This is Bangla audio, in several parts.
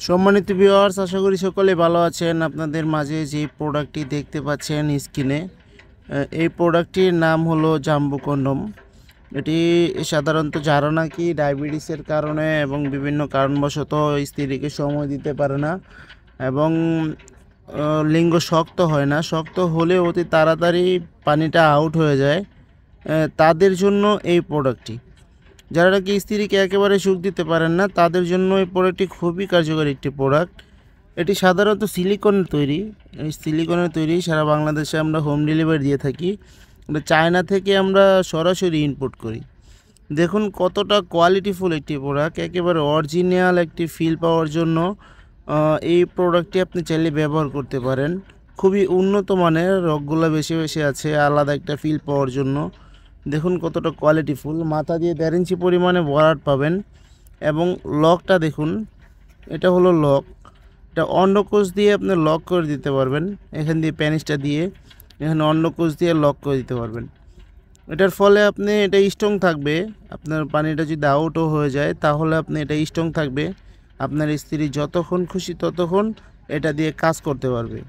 সম্মানিত ভিউয়ার্স, আশা করি সকলে ভালো আছেন। আপনাদের মাঝে যে প্রোডাক্টটি দেখতে পাচ্ছেন স্ক্রিনে, এই প্রোডাক্টটির নাম হলো জাম্বো কন্ডম। এটি সাধারণত যারা নাকি ডায়াবেটিসের কারণে এবং বিভিন্ন কারণবশত স্ত্রীকে সময় দিতে পারে না এবং লিঙ্গ শক্ত হয় না, শক্ত হলে অতি তাড়াতাড়ি পানিটা আউট হয়ে যায়, তাদের জন্য এই প্রোডাক্টটি। যারা নাকি স্ত্রীকে একেবারে সুখ দিতে পারেন না, তাদের জন্য এই প্রোডাক্টটি খুবই কার্যকরী একটি প্রোডাক্ট। এটি সাধারণত সিলিকনের তৈরি। এই সিলিকনের তৈরি সারা বাংলাদেশে আমরা হোম ডেলিভারি দিয়ে থাকি। এটা চায়না থেকে আমরা সরাসরি ইম্পোর্ট করি। দেখুন কতটা কোয়ালিটিফুল একটি প্রোডাক্ট, একেবারে অরিজিনাল একটি ফিল পাওয়ার জন্য এই প্রোডাক্টটি আপনি চাইলে ব্যবহার করতে পারেন। খুবই উন্নত মানের, রগগুলো বেশি বেশি আছে আলাদা একটা ফিল পাওয়ার জন্য। দেখুন কতটা কোয়ালিটিফুল, মাথা দিয়ে 1.5 ইঞ্চি পরিমাণে ভরাট পাবেন এবং লকটা দেখুন, এটা হলো লক। এটা অন্ডকোষ দিয়ে আপনি লক করে দিতে পারবেন, এখান দিয়ে প্যানিসটা দিয়ে এখানে অন্ডকোষ দিয়ে লক করে দিতে পারবেন। এটার ফলে আপনি এটা স্ট্রং থাকবে, আপনার পানিটা যদি আউটও হয়ে যায় তাহলে আপনি এটা স্ট্রং থাকবে, আপনার স্ত্রী যতক্ষণ খুশি ততক্ষণ এটা দিয়ে কাজ করতে পারবে।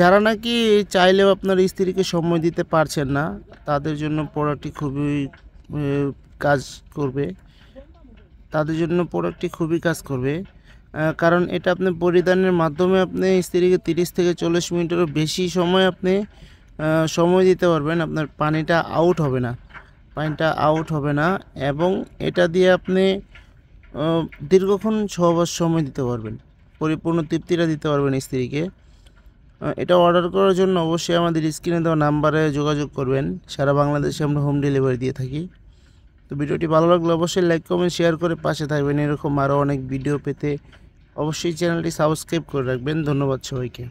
যারা নাকি চাইলেও আপনার স্ত্রীকে সময় দিতে পারছেন না, তাদের জন্য প্রোডাক্টটি খুবই কাজ করবে। কাজ করবে, কারণ এটা আপনি পরিধানের মাধ্যমে আপনি স্ত্রীকে 30 থেকে 40 মিনিটেরও বেশি সময় আপনি সময় দিতে পারবেন। আপনার পানিটা আউট হবে না এবং এটা দিয়ে আপনি দীর্ঘক্ষণ সহবাস সময় দিতে পারবেন, পরিপূর্ণ তৃপ্তিটা দিতে পারবেন স্ত্রীকে। এটা অর্ডার করার জন্য অবশ্যই আমাদের স্ক্রিনে দেওয়া নাম্বারে যোগাযোগ করবেন। সারা বাংলাদেশে আমরা হোম ডেলিভারি দিয়ে থাকি। তো ভিডিওটি ভালো লাগলে অবশ্যই লাইক কমেন্ট শেয়ার করে পাশে থাকবেন। এরকম আরও অনেক ভিডিও পেতে অবশ্যই চ্যানেলটি সাবস্ক্রাইব করে রাখবেন। ধন্যবাদ সবাইকে।